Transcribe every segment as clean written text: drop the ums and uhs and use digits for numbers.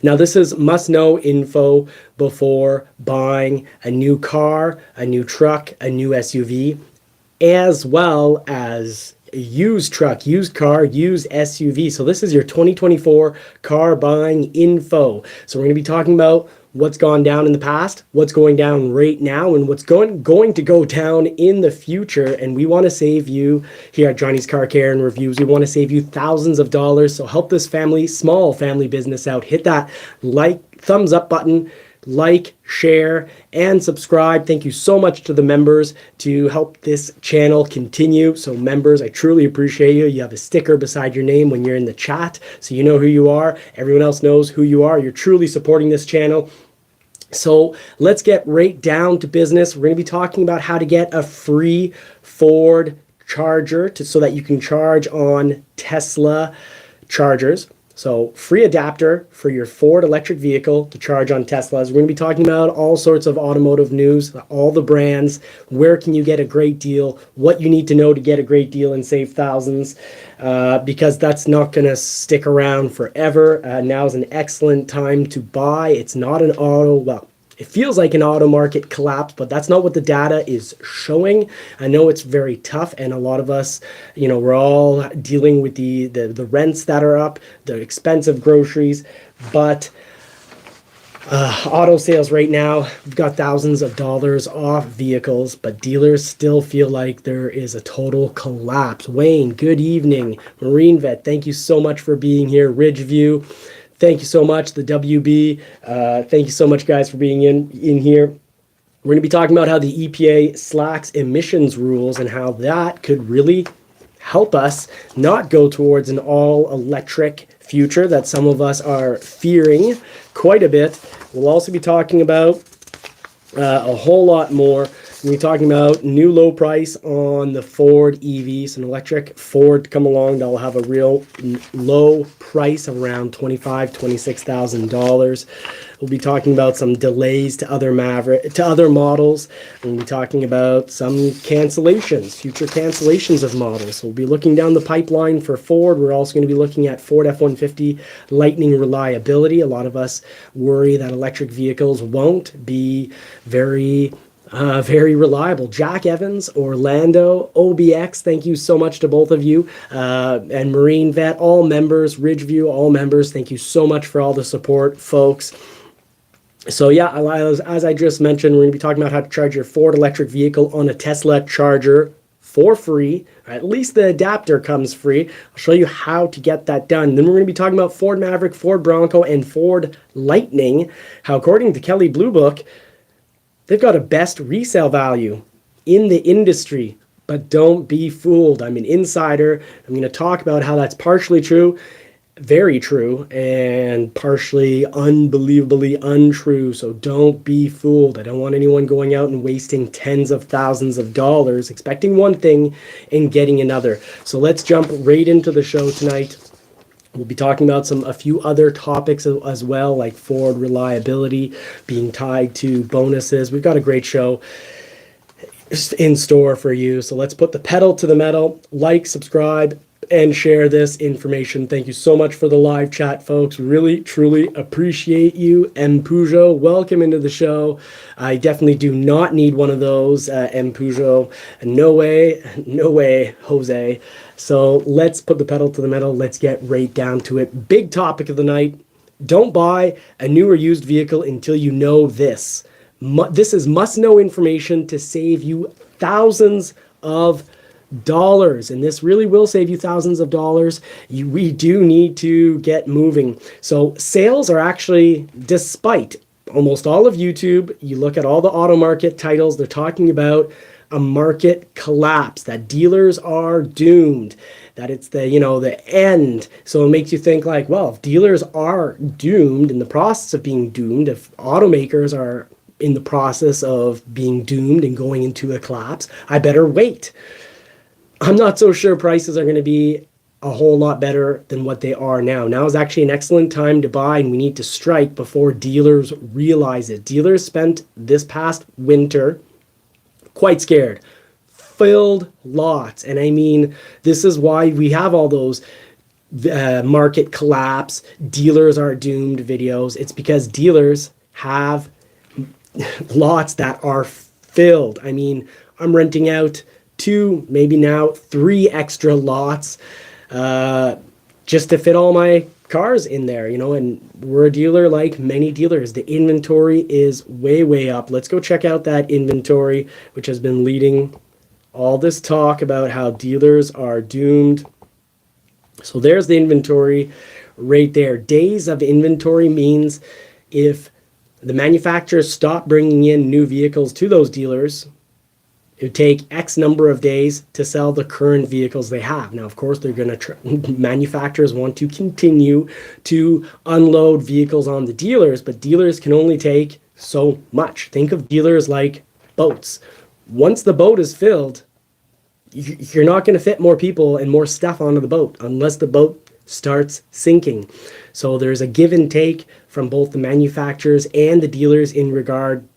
Now, this is must-know info before buying a new car, a new truck, a new SUV, as well as a used truck, used car, used SUV. So this is your 2024 car buying info. So we're going to be talking about what's gone down in the past, what's going down right now, and what's going to go down in the future. And we want to save you here at Johnny's Car Care and Reviews. We want to save you thousands of dollars. So help this family, small family business out. Hit that thumbs up button, like, share, and subscribe. Thank you so much to the members to help this channel continue. So members, I truly appreciate you. You have a sticker beside your name when you're in the chat, so you know who you are. Everyone else knows who you are. You're truly supporting this channel. So let's get right down to business. We're going to be talking about how to get a free Ford charger so that you can charge on Tesla chargers. So free adapter for your Ford electric vehicle to charge on Teslas. We're going to be talking about all sorts of automotive news, all the brands, where can you get a great deal, what you need to know to get a great deal and save thousands, because that's not going to stick around forever. Now is an excellent time to buy. It's not an it feels like an auto market collapse, but that's not what the data is showing. I know it's very tough, and a lot of us, we're all dealing with the rents that are up, the expensive groceries, but auto sales right now, we've got thousands of dollars off vehicles, but dealers still feel like there is a total collapse. Wayne, good evening. Marine Vet, thank you so much for being here. Ridgeview, thank you so much. The WB, thank you so much, guys, for being in here. We're going to be talking about how the EPA slacks emissions rules and how that could really help us not go towards an all-electric future that some of us are fearing quite a bit. We'll also be talking about a whole lot more. We're talking about new low price on the Ford EVs, an electric Ford come along that'll have a real low price of around $25,000, $26,000. We'll be talking about some delays to other models. We'll be talking about some cancellations, future cancellations of models. So we'll be looking down the pipeline for Ford. We're also going to be looking at Ford F-150 Lightning reliability. A lot of us worry that electric vehicles won't be very reliable. Jack Evans, Orlando, OBX, thank you so much to both of you. And Marine Vet, all members, Ridgeview, all members, thank you so much for all the support, folks. So yeah, as I just mentioned, we're going to be talking about how to charge your Ford electric vehicle on a Tesla charger for free. At least the adapter comes free. I'll show you how to get that done. Then we're going to be talking about Ford Maverick, Ford Bronco, and Ford Lightning, how according to Kelley Blue Book, they've got a best resale value in the industry, but don't be fooled. I'm an insider. I'm going to talk about how that's partially true, very true, and partially unbelievably untrue. So don't be fooled. I don't want anyone going out and wasting tens of thousands of dollars, expecting one thing and getting another. So let's jump right into the show tonight. We'll be talking about a few other topics as well, like Ford reliability being tied to bonuses. We've got a great show in store for you. So let's put the pedal to the metal. Like, subscribe, and share this information. Thank you so much for the live chat, folks. Really, truly appreciate you. M. Peugeot, welcome into the show. I definitely do not need one of those, M. Peugeot. No way, Jose. So let's put the pedal to the metal. Let's get right down to it. Big topic of the night. Don't buy a new or used vehicle until you know this. This is must-know information to save you thousands of dollars, and this really will save you thousands of dollars. We do need to get moving. So sales are actually, despite almost all of YouTube, you look at all the auto market titles, they're talking about a market collapse, that dealers are doomed, that it's the end. So it makes you think like, well, if dealers are doomed, in the process of being doomed, if automakers are in the process of being doomed and going into a collapse, I better wait. I'm not so sure prices are going to be a whole lot better than what they are now. Now is actually an excellent time to buy, and we need to strike before dealers realize it. Dealers spent this past winter quite scared, filled lots. And I mean, this is why we have all those market collapse, dealers are doomed videos. It's because dealers have lots that are filled. I mean, I'm renting out 2, maybe now 3 extra lots just to fit all my cars in there, and we're a dealer like many dealers. The inventory is way up. Let's go check out that inventory, which has been leading all this talk about how dealers are doomed. So there's the inventory right there. Days of inventory means if the manufacturers stop bringing in new vehicles to those dealers, it would take X number of days to sell the current vehicles they have. Now, of course, they're going to manufacturers want to continue to unload vehicles on the dealers, but dealers can only take so much. Think of dealers like boats. Once the boat is filled, you're not going to fit more people and more stuff onto the boat unless the boat starts sinking. So there's a give and take from both the manufacturers and the dealers in regard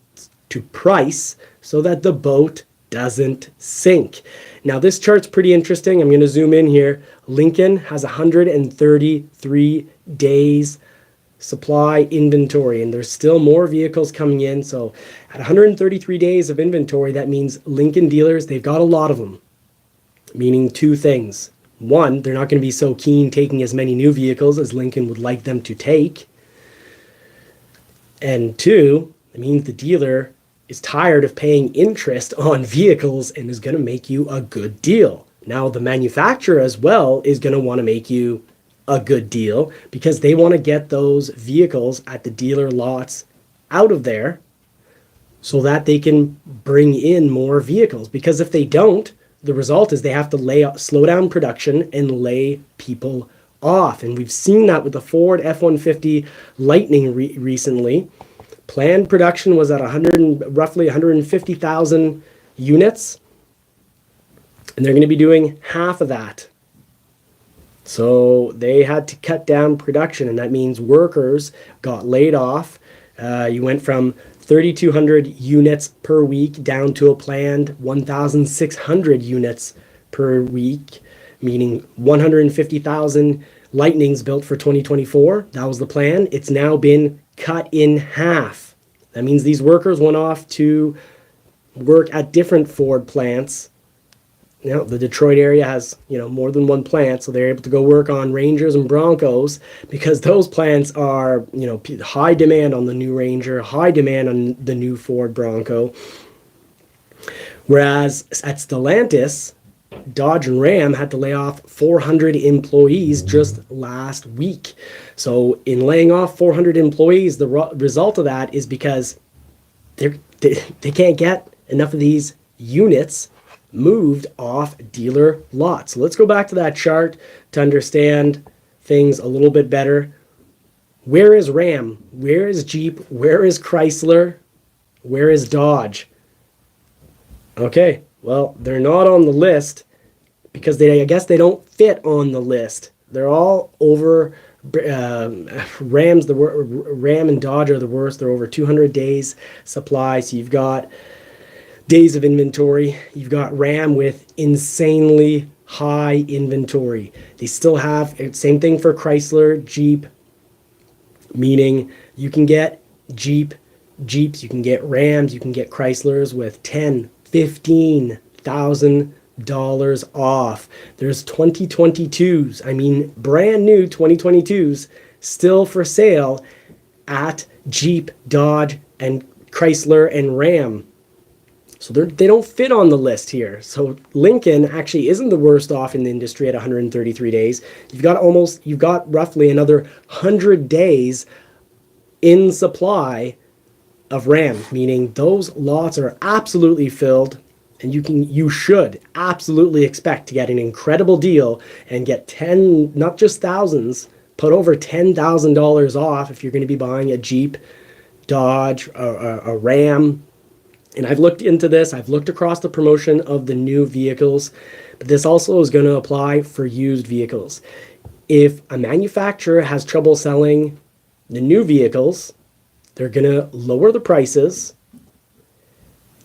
to price so that the boat doesn't sink. Now this chart's pretty interesting. I'm going to zoom in here. Lincoln has 133 days supply inventory, and there's still more vehicles coming in. So at 133 days of inventory, that means Lincoln dealers, they've got a lot of them. Meaning 2 things. 1, they're not going to be so keen taking as many new vehicles as Lincoln would like them to take. And 2, it means the dealer is tired of paying interest on vehicles and is going to make you a good deal. Now, the manufacturer as well is going to want to make you a good deal because they want to get those vehicles at the dealer lots out of there so that they can bring in more vehicles. Because if they don't, the result is they have to slow down production and lay people off. And we've seen that with the Ford F-150 Lightning recently. Planned production was at roughly 150,000 units, and they're going to be doing half of that. So they had to cut down production, and that means workers got laid off. You went from 3,200 units per week down to a planned 1,600 units per week, meaning 150,000 Lightnings built for 2024. That was the plan. It's now been cut in half. That means these workers went off to work at different Ford plants. The Detroit area has, more than one plant, so they're able to go work on Rangers and Broncos because those plants are, high demand on the new Ranger, high demand on the new Ford Bronco. Whereas at Stellantis, Dodge and Ram had to lay off 400 employees just last week. So in laying off 400 employees, the result of that is because they can't get enough of these units moved off dealer lots. So let's go back to that chart to understand things a little bit better. Where is Ram? Where is Jeep? Where is Chrysler? Where is Dodge? Okay, well, they're not on the list because I guess they don't fit on the list. They're all over. Ram and Dodge are the worst. They're over 200 days supply. So you've got days of inventory. You've got Ram with insanely high inventory. They still have, same thing for Chrysler, Jeep, meaning you can get Jeeps, you can get Rams, you can get Chryslers with $10,000, $15,000 off. There's 2022s, brand new 2022s still for sale at Jeep, Dodge, and Chrysler and Ram. So they don't fit on the list here. So Lincoln actually isn't the worst off in the industry at 133 days. You've got roughly another 100 days in supply of Ram, meaning those lots are absolutely filled, and you should absolutely expect to get an incredible deal and get 10, not just thousands, put over $10,000 off if you're going to be buying a Jeep, Dodge, a Ram. And I've looked into this. I've looked across the promotion of the new vehicles, but this also is going to apply for used vehicles. If a manufacturer has trouble selling the new vehicles, they're going to lower the prices.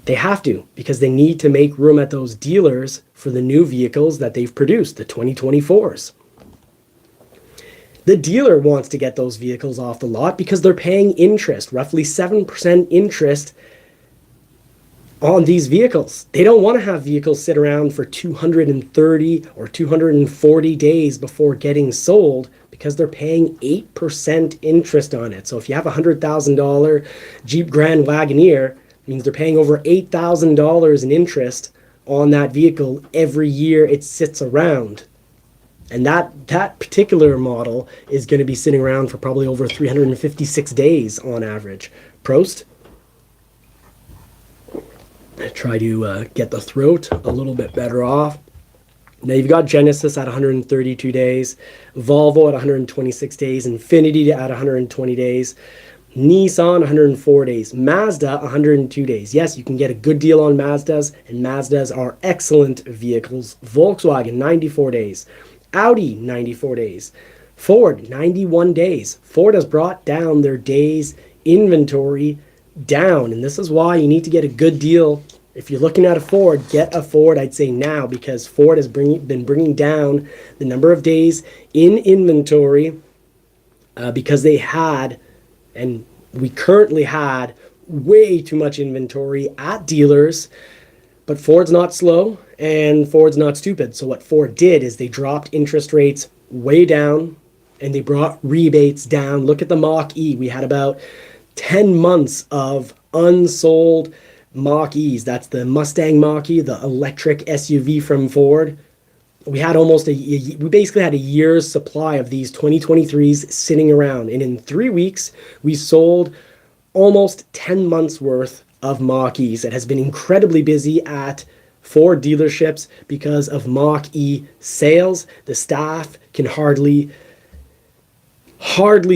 They have to, because they need to make room at those dealers for the new vehicles that they've produced, the 2024s. The dealer wants to get those vehicles off the lot because they're paying interest, roughly 7% interest on these vehicles. They don't want to have vehicles sit around for 230 or 240 days before getting sold because they're paying 8% interest on it. So if you have a $100,000 Jeep Grand Wagoneer, it means they're paying over $8,000 in interest on that vehicle every year it sits around. And that particular model is going to be sitting around for probably over 356 days on average. Prost. Try to get the throat a little bit better off. Now you've got Genesis at 132 days, Volvo at 126 days, Infiniti at 120 days, Nissan 104 days, Mazda 102 days. Yes, you can get a good deal on Mazdas, and Mazdas are excellent vehicles. Volkswagen 94 days, Audi 94 days, Ford 91 days. Ford has brought down their days inventory down, and this is why you need to get a good deal. If you're looking at a Ford, get a Ford, I'd say now, because Ford has been bringing down the number of days in inventory because they had, and we currently had, way too much inventory at dealers. But Ford's not slow and Ford's not stupid. So what Ford did is they dropped interest rates way down and they brought rebates down. Look at the Mach-E. We had about 10 months of unsold Mach-E's. That's the Mustang Mach-E, the electric SUV from Ford. We had we basically had a year's supply of these 2023s sitting around. And in 3 weeks, we sold almost 10 months worth of Mach-E's. It has been incredibly busy at Ford dealerships because of Mach-E sales. The staff can hardly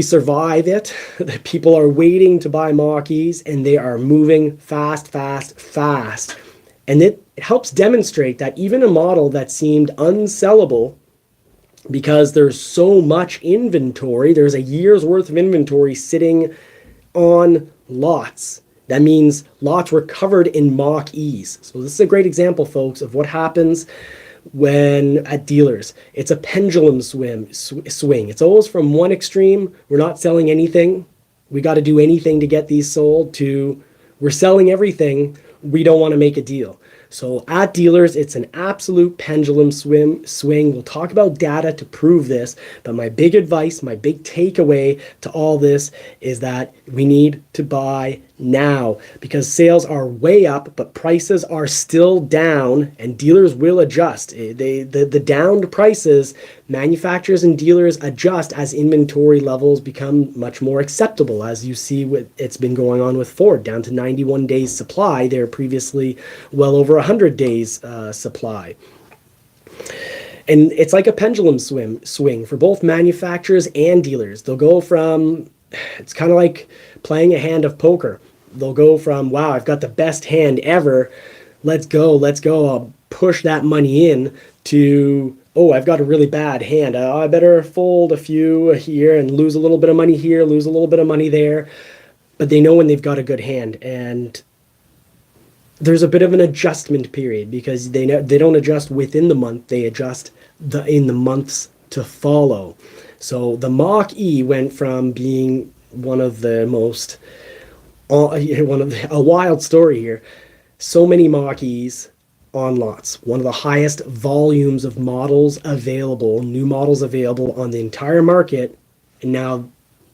survive it. The people are waiting to buy Mach-E's and they are moving fast. And it helps demonstrate that even a model that seemed unsellable because there's so much inventory, there's a year's worth of inventory sitting on lots. That means lots were covered in Mach-E's. So this is a great example, folks, of what happens when at dealers. It's a pendulum swing. It's always from one extreme, we're not selling anything, we got to do anything to get these sold, to we're selling everything, we don't want to make a deal. So at dealers, it's an absolute pendulum swing. We'll talk about data to prove this, but my big advice, my big takeaway to all this is that we need to buy now because sales are way up, but prices are still down and dealers will adjust. The downed prices, manufacturers and dealers adjust as inventory levels become much more acceptable, as you see what it's been going on with Ford, down to 91 days supply. They're previously well over 100 days supply. And it's like a pendulum swing for both manufacturers and dealers. They'll go from, it's kind of like playing a hand of poker. They'll go from, wow, I've got the best hand ever, let's go, I'll push that money in, to, oh, I've got a really bad hand, I better fold a few here and lose a little bit of money here, lose a little bit of money there. But they know when they've got a good hand, and there's a bit of an adjustment period because they don't adjust within the month, they adjust in the months to follow. So the Mach-E went from being one of the most, a wild story here. So many Mach-E's on lots. One of the highest volumes of models available, new models available on the entire market. And now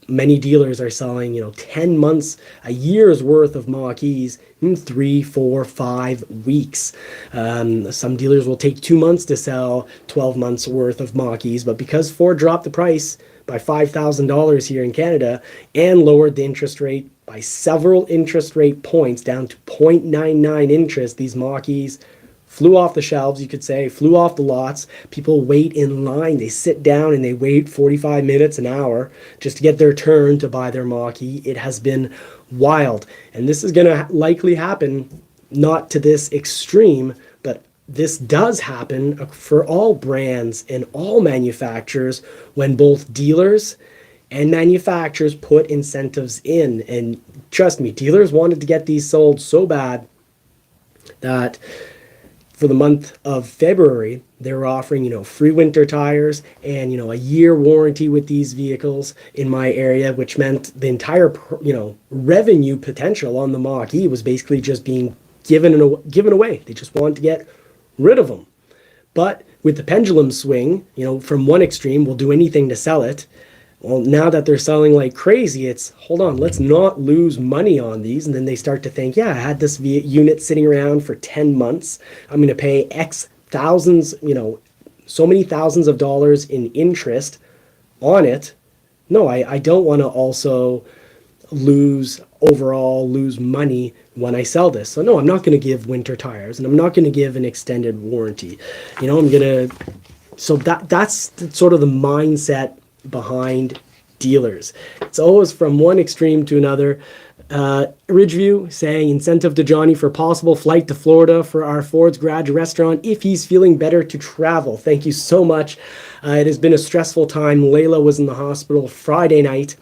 many dealers are selling, 10 months, a year's worth of Mach-E's in 3, 4, 5 weeks. Some dealers will take 2 months to sell 12 months worth of Mach-E's, but because Ford dropped the price by $5,000 here in Canada and lowered the interest rate by several interest rate points down to 0.99 interest, these Mach-E's flew off the shelves, you could say, flew off the lots. People wait in line. They sit down and they wait 45 minutes, an hour, just to get their turn to buy their Mach-E. It has been wild. And this is going to likely happen, not to this extreme, but this does happen for all brands and all manufacturers when both dealers and manufacturers put incentives in. And trust me, dealers wanted to get these sold so bad that for the month of February, they were offering, free winter tires and, a year warranty with these vehicles in my area, which meant the entire, revenue potential on the Mach-E was basically just being given away. They just wanted to get rid of them. But with the pendulum swing, from one extreme, we'll do anything to sell it. Well, now that they're selling like crazy, it's, hold on, let's not lose money on these. And then they start to think, yeah, I had this unit sitting around for 10 months. I'm going to pay X thousands, so many thousands of dollars in interest on it. No, I don't want to also lose money when I sell this. So no, I'm not going to give winter tires, and I'm not going to give an extended warranty. So that's sort of the mindset behind dealers. It's always from one extreme to another. Ridgeview saying incentive to Johnny for possible flight to Florida for our Ford's Garage restaurant if he's feeling better to travel. Thank you so much. It has been a stressful time. Layla was in the hospital Friday night.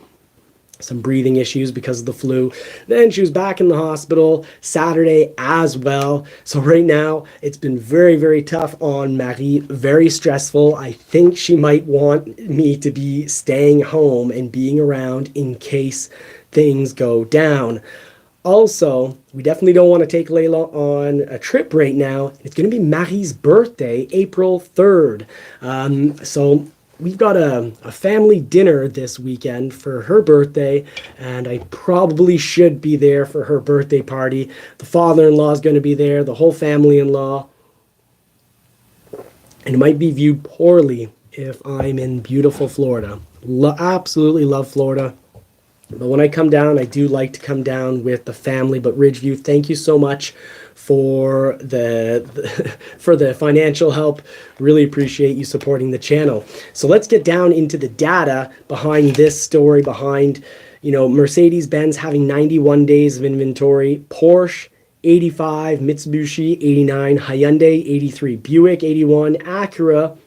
Some breathing issues because of the flu. Then she was back in the hospital Saturday as well. So right now it's been very, very tough on Marie, very stressful. I think she might want me to be staying home and being around in case things go down. Also, we definitely don't want to take Layla on a trip right now. It's going to be Marie's birthday, April 3rd. So we've got a family dinner this weekend for her birthday, and I probably should be there for her birthday party. The father-in-law is going to be there, the whole family-in-law. And it might be viewed poorly if I'm in beautiful Florida. Absolutely love Florida. But when I come down, I do like to come down with the family. But Ridgeview, thank you so much for the financial help. Really appreciate you supporting the channel. So let's get down into the data behind this story, behind, Mercedes-Benz having 91 days of inventory, Porsche 85, Mitsubishi 89, Hyundai 83, Buick 81, Acura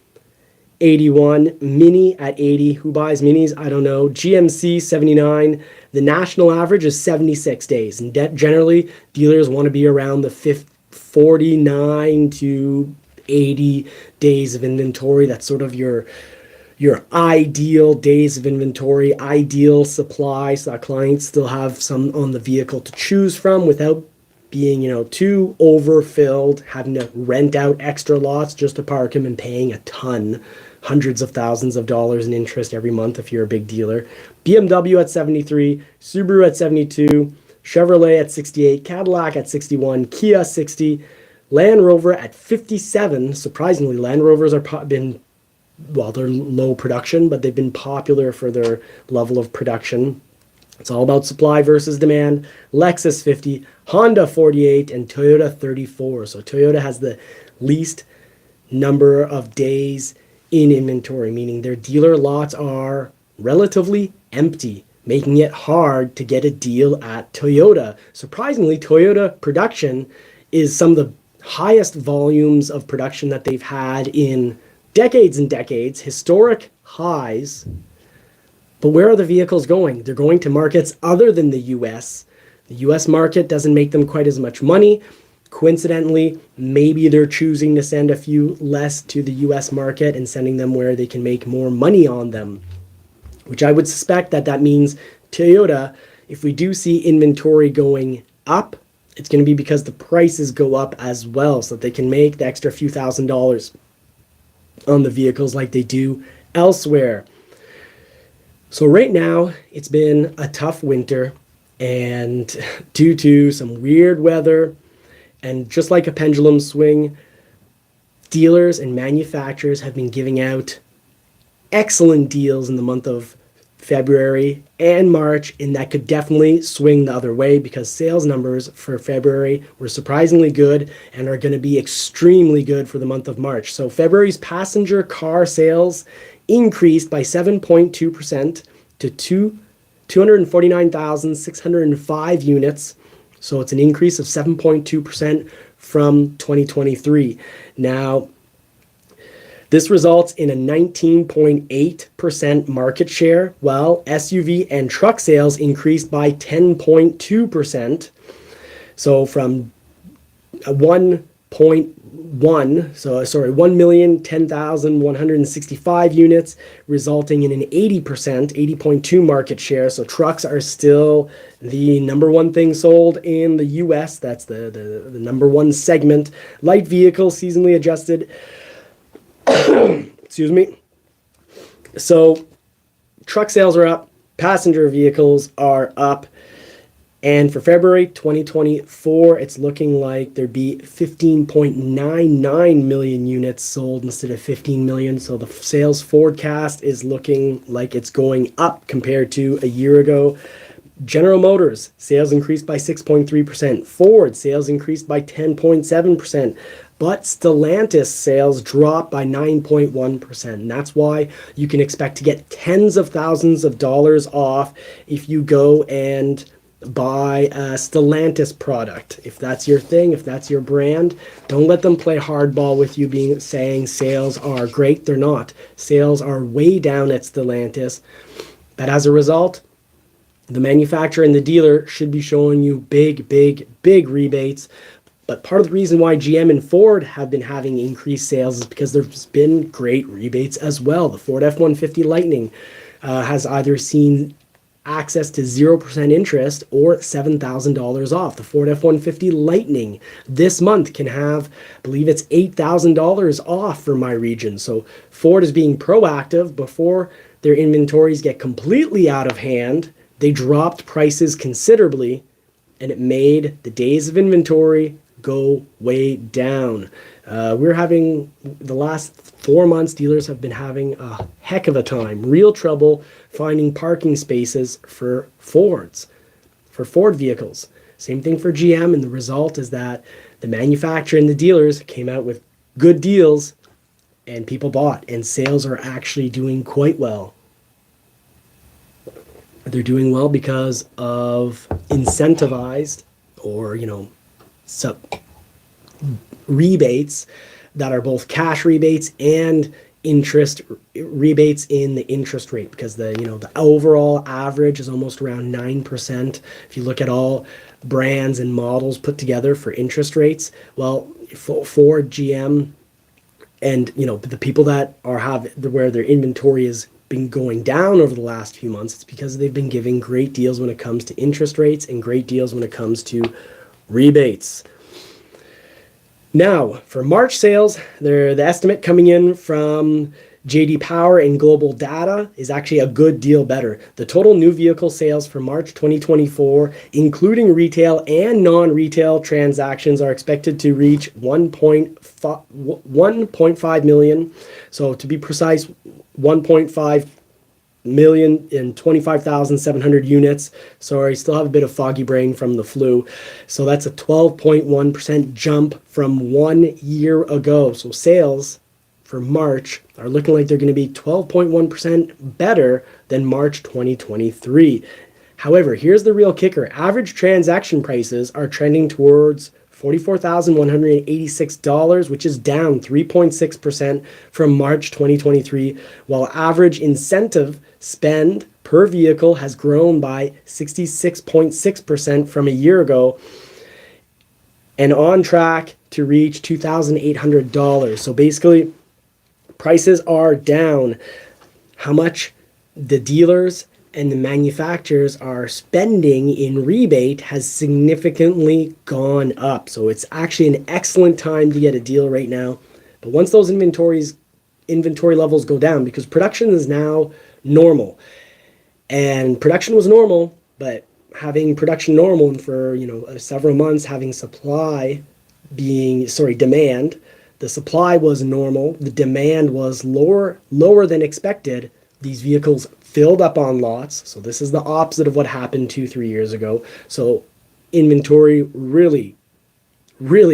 81, Mini at 80. Who buys Minis? I don't know. GMC 79. The national average is 76 days. And generally, dealers want to be around the 49 to 80 days of inventory. That's sort of your ideal days of inventory, ideal supply, so that clients still have some on the vehicle to choose from without being, too overfilled, having to rent out extra lots just to park them and paying a ton, hundreds of thousands of dollars in interest every month if you're a big dealer. BMW at 73, Subaru at 72, Chevrolet at 68, Cadillac at 61, Kia 60, Land Rover at 57. Surprisingly, Land Rovers are they're low production, but they've been popular for their level of production. It's all about supply versus demand. Lexus 50, Honda 48, and Toyota 34. So Toyota has the least number of days in inventory, meaning their dealer lots are relatively empty, making it hard to get a deal at Toyota. Surprisingly, Toyota production is some of the highest volumes of production that they've had in decades and decades, historic highs. But where are the vehicles going? They're going to markets other than the US. The US market doesn't make them quite as much money. Coincidentally, maybe they're choosing to send a few less to the US market and sending them where they can make more money on them, which I would suspect that means Toyota, if we do see inventory going up, it's going to be because the prices go up as well, so that they can make the extra few $1,000s on the vehicles like they do elsewhere. So right now, it's been a tough winter, and due to some weird weather, and just like a pendulum swing, dealers and manufacturers have been giving out excellent deals in the month of February and March, and that could definitely swing the other way because sales numbers for February were surprisingly good and are going to be extremely good for the month of March. So February's passenger car sales increased by 7.2% to 249,605 units. So it's an increase of 7.2% from 2023. Now, this results in a 19.8% market share, while SUV and truck sales increased by 10.2%. So from 1,010,165 units, resulting in an 80.2 market share. So trucks are still the number one thing sold in the US. That's the number one segment. Light vehicle seasonally adjusted. Excuse me. So truck sales are up, passenger vehicles are up. And for February 2024, it's looking like there'd be 15.99 million units sold instead of 15 million. So the sales forecast is looking like it's going up compared to a year ago. General Motors sales increased by 6.3%. Ford sales increased by 10.7%. But Stellantis sales dropped by 9.1%. And that's why you can expect to get tens of thousands of dollars off if you go and buy a Stellantis product. If that's your thing, if that's your brand, don't let them play hardball with you saying sales are great. They're not. Sales are way down at Stellantis. But as a result, the manufacturer and the dealer should be showing you big rebates. But part of the reason why GM and Ford have been having increased sales is because there's been great rebates as well. The Ford F-150 Lightning has either seen access to 0% interest or $7,000 off. The Ford F-150 Lightning this month can have, I believe it's $8,000 off for my region. So Ford is being proactive before their inventories get completely out of hand. They dropped prices considerably, and it made the days of inventory go way down. We're having, the last 4 months, dealers have been having a heck of a time, real trouble finding parking spaces for Ford vehicles. Same thing for GM, and the result is that the manufacturer and the dealers came out with good deals and people bought, and sales are actually doing quite well. They're doing well because of incentivized or, rebates that are both cash rebates and interest rebates in the interest rate, because the overall average is almost around 9%. If you look at all brands and models put together for interest rates, well, for GM and the people that where their inventory has been going down over the last few months, it's because they've been giving great deals when it comes to interest rates and great deals when it comes to rebates. Now, for March sales, the estimate coming in from JD Power and Global Data is actually a good deal better. The total new vehicle sales for March 2024, including retail and non-retail transactions, are expected to reach 1.5 million. So to be precise, 1.5 million and 25,700 units. Sorry, still have a bit of foggy brain from the flu. So that's a 12.1% jump from 1 year ago. So sales for March are looking like they're going to be 12.1% better than March 2023. However, here's the real kicker. Average transaction prices are trending towards $44,186, which is down 3.6% from March 2023, while average incentive spend per vehicle has grown by 66.6% from a year ago and on track to reach $2,800. So basically, prices are down. How much the dealers and the manufacturers are spending in rebate has significantly gone up. So it's actually an excellent time to get a deal right now. But once those inventory levels go down, because production is now normal, and production was normal, but having production normal for several months, having demand, the supply was normal, the demand was lower than expected. These vehicles filled up on lots. So this is the opposite of what happened 2-3 years ago. So inventory really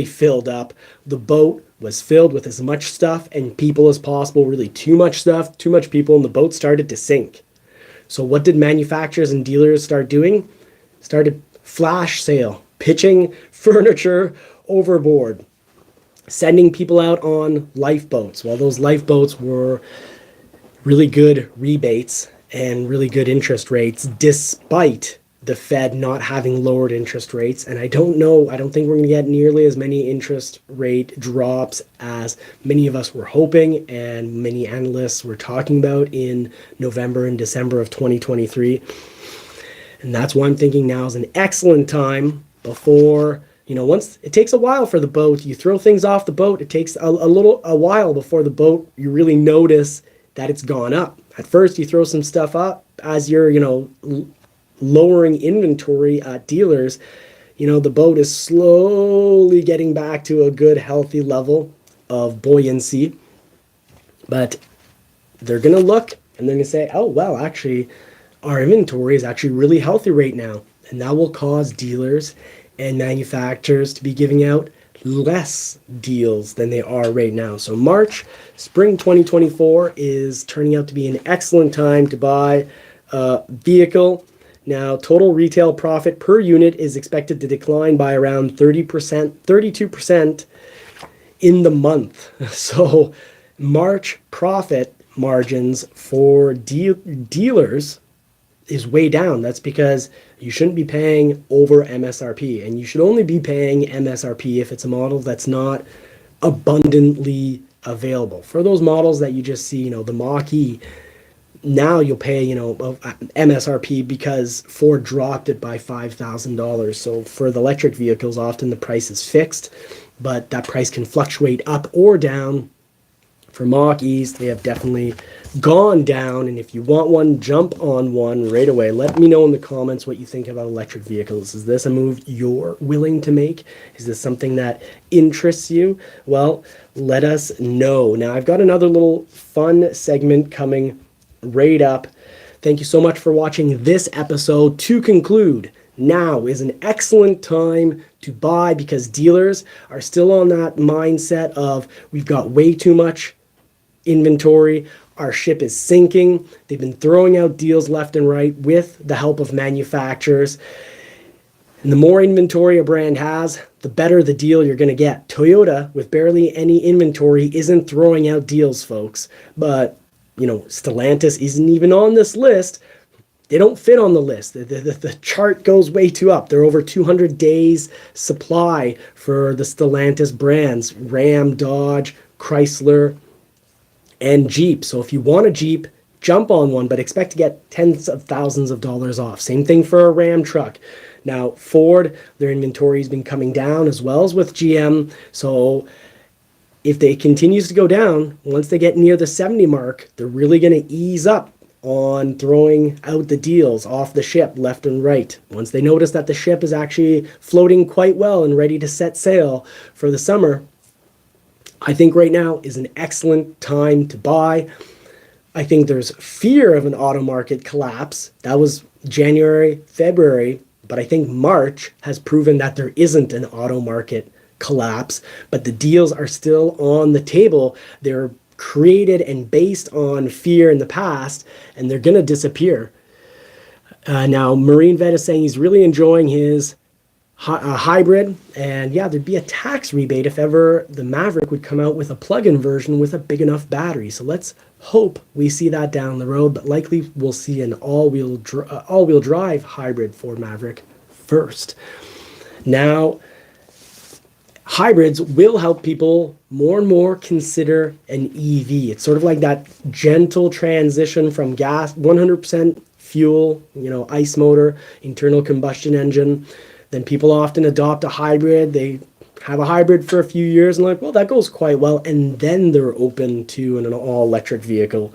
filled up. The boat was filled with as much stuff and people as possible, really too much stuff, too much people, and the boat started to sink. So what did manufacturers and dealers start doing? Started flash sale, pitching furniture overboard, sending people out on lifeboats. Well, those lifeboats were really good rebates and really good interest rates, despite the Fed not having lowered interest rates. And I don't know, I don't think we're going to get nearly as many interest rate drops as many of us were hoping and many analysts were talking about in November and December of 2023. And that's why I'm thinking now is an excellent time before, once it takes a while for the boat, you throw things off the boat, it takes a while before the boat, you really notice that it's gone up. At first, you throw some stuff up as you're, lowering inventory at dealers. The boat is slowly getting back to a good, healthy level of buoyancy. But they're going to look and they're going to say, oh, well, actually, our inventory is actually really healthy right now. And that will cause dealers and manufacturers to be giving out less deals than they are right now. So March, spring 2024 is turning out to be an excellent time to buy a vehicle. Now, total retail profit per unit is expected to decline by around 30%, 32% in the month. So March profit margins for dealers is way down. That's because you shouldn't be paying over MSRP, and you should only be paying MSRP if it's a model that's not abundantly available. For those models that you just see, the Mach-E, now you'll pay, MSRP because Ford dropped it by $5,000. So for the electric vehicles, often the price is fixed, but that price can fluctuate up or down. For Mach-E's, they have definitely gone down, and if you want one, jump on one right away. Let me know in the comments what you think about electric vehicles. Is this a move you're willing to make? Is this something that interests you? Well, let us know. Now, I've got another little fun segment coming right up. Thank you so much for watching this episode. To conclude, now is an excellent time to buy because dealers are still on that mindset of we've got way too much inventory, our ship is sinking. They've been throwing out deals left and right with the help of manufacturers. And the more inventory a brand has, the better the deal you're going to get. Toyota, with barely any inventory, isn't throwing out deals, folks. But, Stellantis isn't even on this list. They don't fit on the list. The chart goes way too up. They're over 200 days supply for the Stellantis brands, Ram, Dodge, Chrysler, and Jeep. So if you want a Jeep, jump on one, but expect to get tens of thousands of dollars off. Same thing for a Ram truck. Now, Ford, their inventory has been coming down as well as with GM. So if they continues to go down, once they get near the 70 mark, they're really going to ease up on throwing out the deals off the ship left and right. Once they notice that the ship is actually floating quite well and ready to set sail for the summer, I think right now is an excellent time to buy. I think there's fear of an auto market collapse. That was January, February, but I think March has proven that there isn't an auto market collapse, but the deals are still on the table. They're created and based on fear in the past, and they're going to disappear. Now, Marine Vet is saying he's really enjoying his hybrid, and yeah, there'd be a tax rebate if ever the Maverick would come out with a plug-in version with a big enough battery. So let's hope we see that down the road, but likely we'll see an all-wheel drive hybrid Ford Maverick first. Now, hybrids will help people more and more consider an EV. It's sort of like that gentle transition from gas, 100% fuel, ICE motor, internal combustion engine. Then people often adopt a hybrid. They have a hybrid for a few years and well, that goes quite well. And then they're open to an all-electric vehicle.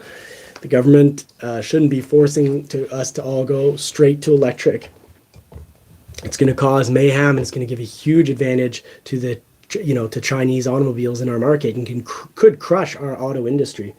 The government shouldn't be forcing us to all go straight to electric. It's going to cause mayhem, and it's going to give a huge advantage to to Chinese automobiles in our market and could crush our auto industry.